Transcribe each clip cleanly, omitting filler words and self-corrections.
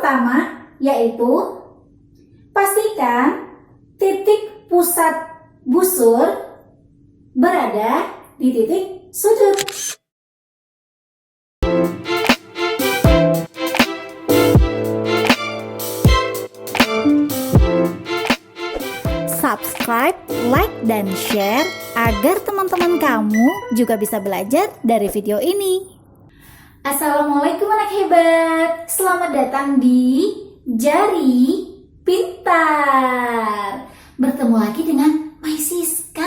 pertama yaitu pastikan titik pusat busur berada di titik sudut. Subscribe, like, dan share agar teman-teman kamu juga bisa belajar dari video ini. Assalamualaikum anak hebat, selamat datang di Jari Pintar. Bertemu lagi dengan Mai Siska.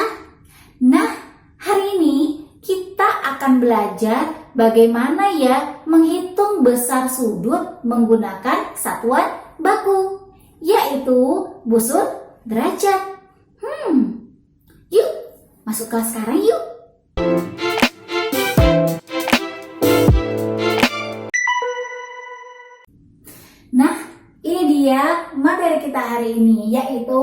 Nah, hari ini kita akan belajar bagaimana ya menghitung besar sudut menggunakan satuan baku, yaitu busur derajat. Yuk, masuk kelas sekarang yuk. Nah, ini dia materi kita hari ini, yaitu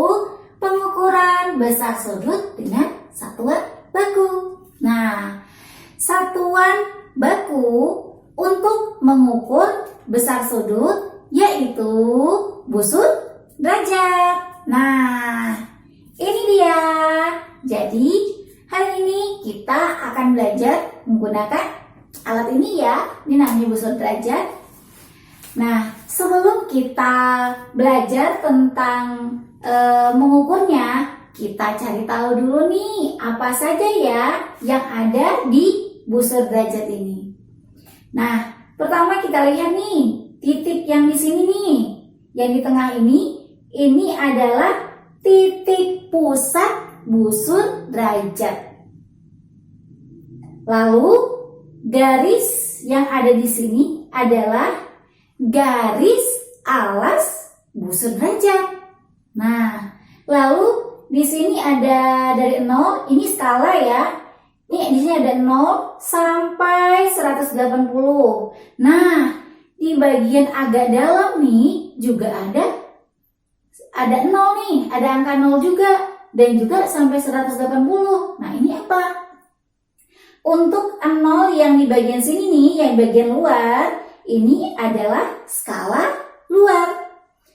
pengukuran besar sudut dengan satuan baku. Nah, satuan baku untuk mengukur besar sudut yaitu busur derajat. Nah, ini dia. Jadi, hari ini kita akan belajar menggunakan alat ini ya. Ini namanya busur derajat. Nah, sebelum kita belajar tentang mengukurnya, kita cari tahu dulu nih apa saja ya yang ada di busur derajat ini. Nah, pertama kita lihat nih titik yang di sini nih, yang di tengah ini adalah titik pusat busur derajat. Lalu garis yang ada di sini adalah garis alas busur derajat. Nah, lalu di sini ada dari 0, ini skala ya. Ini di sini ada 0 sampai 180. Nah, di bagian agak dalam nih juga ada 0 nih, ada angka 0 juga dan juga sampai 180. Nah, ini apa? Untuk 0 yang di bagian sini nih, yang bagian luar, ini adalah skala luar.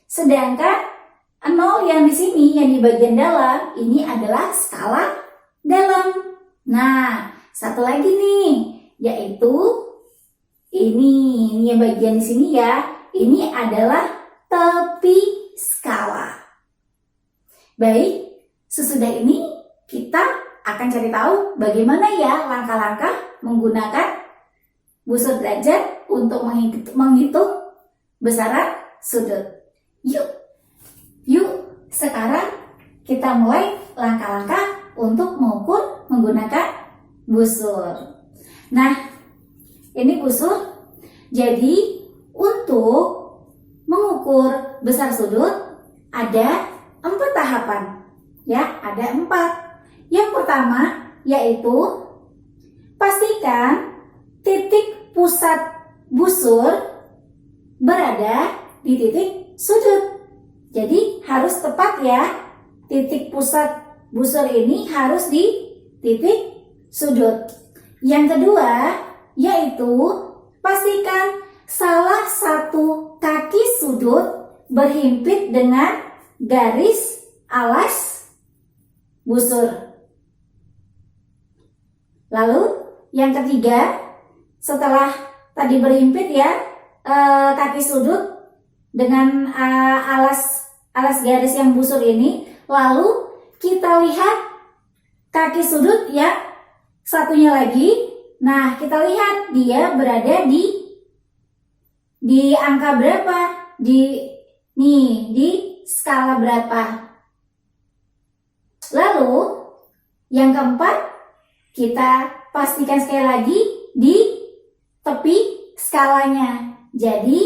Sedangkan 0 yang di sini, yang di bagian dalam, ini adalah skala dalam. Nah, satu lagi nih, yaitu ini yang bagian di sini ya, ini adalah tepi skala. Baik, sesudah ini kita akan cari tahu bagaimana ya langkah-langkah menggunakan busur derajat untuk menghitung besaran sudut. Yuk, sekarang kita mulai langkah-langkah untuk mengukur menggunakan busur. Nah, ini busur. Jadi, untuk mengukur besar sudut ada 4 tahapan. Ya, ada 4. Yang pertama yaitu pastikan titik pusat busur berada di titik sudut. Jadi harus tepat ya. Titik pusat busur ini harus di titik sudut. Yang kedua yaitu pastikan salah satu kaki sudut berhimpit dengan garis alas busur. Lalu yang ketiga, setelah tadi berhimpit ya kaki sudut dengan alas garis yang busur ini, lalu kita lihat kaki sudut ya satunya lagi. Nah, kita lihat dia berada di angka berapa? Di skala berapa? Lalu yang keempat, kita pastikan sekali lagi di tepi skalanya. Jadi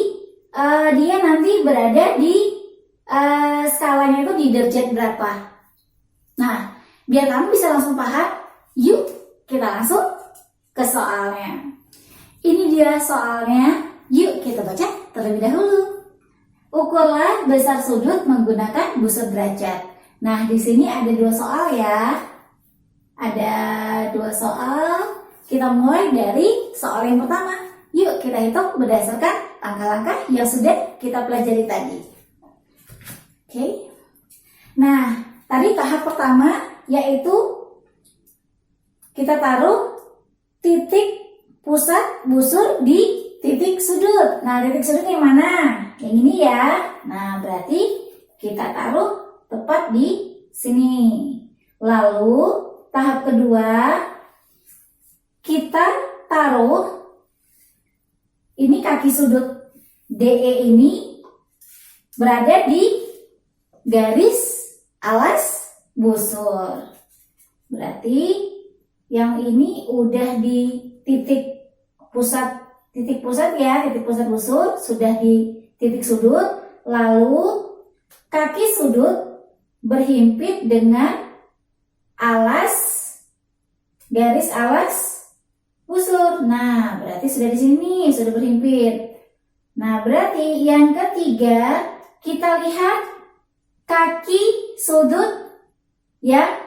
dia nanti berada di skalanya itu di derajat berapa. Nah, biar kamu bisa langsung paham, yuk kita langsung ke soalnya. Ini dia soalnya, yuk kita baca terlebih dahulu. Ukurlah besar sudut menggunakan busur derajat. Nah, di sini ada 2 soal ya. Ada 2 soal. Kita mulai dari soal yang pertama. Yuk kita hitung berdasarkan langkah-langkah yang sudah kita pelajari tadi. Oke. Nah, tadi tahap pertama yaitu kita taruh titik pusat busur di titik sudut. Nah, titik sudut yang mana? Yang ini ya. Nah, berarti kita taruh tepat di sini. Lalu tahap kedua kita taruh ini kaki sudut DE ini berada di garis alas busur. Berarti yang ini udah di titik pusat ya, titik pusat busur sudah di titik sudut. Lalu kaki sudut berhimpit dengan garis alas busur. Nah, berarti sudah di sini, sudah berhimpit. Nah, berarti yang ketiga kita lihat kaki sudut ya.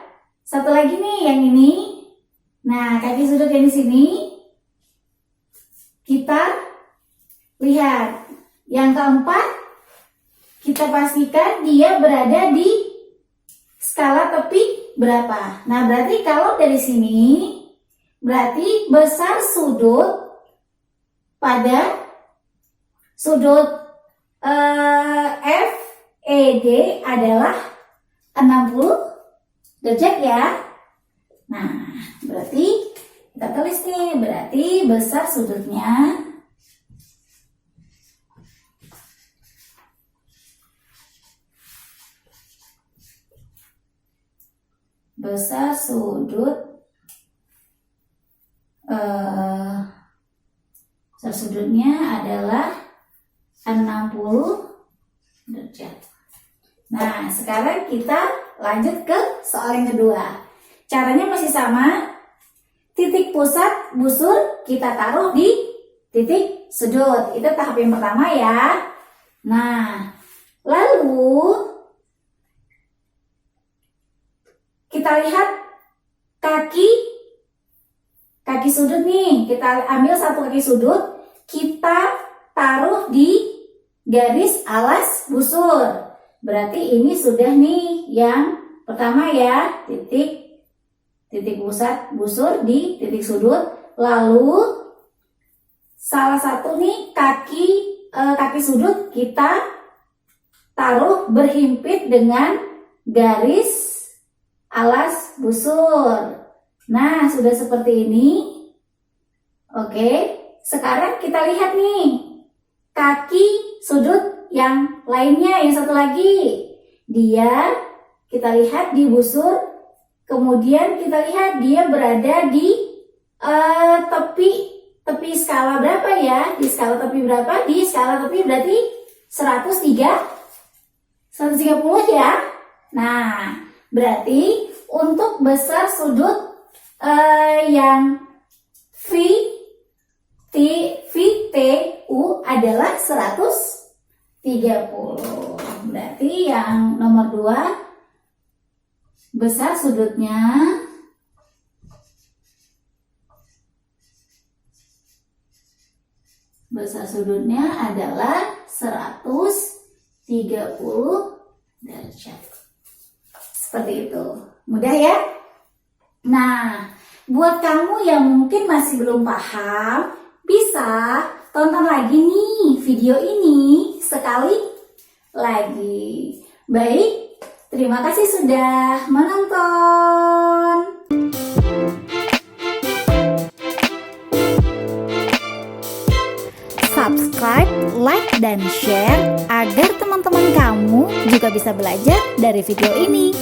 Satu lagi nih yang ini. Nah, kaki sudut yang di sini kita lihat. Yang keempat kita pastikan dia berada di skala tepi berapa. Nah, berarti kalau dari sini berarti besar sudut pada sudut FED adalah 60 derajat ya. Nah, berarti kita tulis nih, berarti besar sudutnya adalah 60 derajat. Nah, sekarang kita lanjut ke soal yang kedua. Caranya masih sama. Titik pusat busur kita taruh di titik sudut. Itu tahap yang pertama ya. Nah, lalu kita lihat kaki sudut nih. Kita ambil satu kaki sudut, kita taruh di garis alas busur. Berarti ini sudah nih yang pertama ya, titik pusat busur di titik sudut. Lalu salah satu nih kaki sudut kita taruh berhimpit dengan garis alas busur. Nah, sudah seperti ini. Oke, sekarang kita lihat nih kaki sudut yang lainnya, yang satu lagi. Dia kita lihat di busur, kemudian kita lihat dia berada di tepi skala berapa ya? Di skala tepi berapa? Di skala tepi berarti 130 ya. Nah, berarti untuk besar sudut yang VTU adalah 130. Berarti yang nomor 2 besar sudutnya adalah 130 derajat. Seperti itu. Mudah ya? Nah, buat kamu yang mungkin masih belum paham, bisa tonton lagi nih video ini sekali lagi. Baik, terima kasih sudah menonton. Subscribe, like, dan share agar teman-teman kamu juga bisa belajar dari video ini.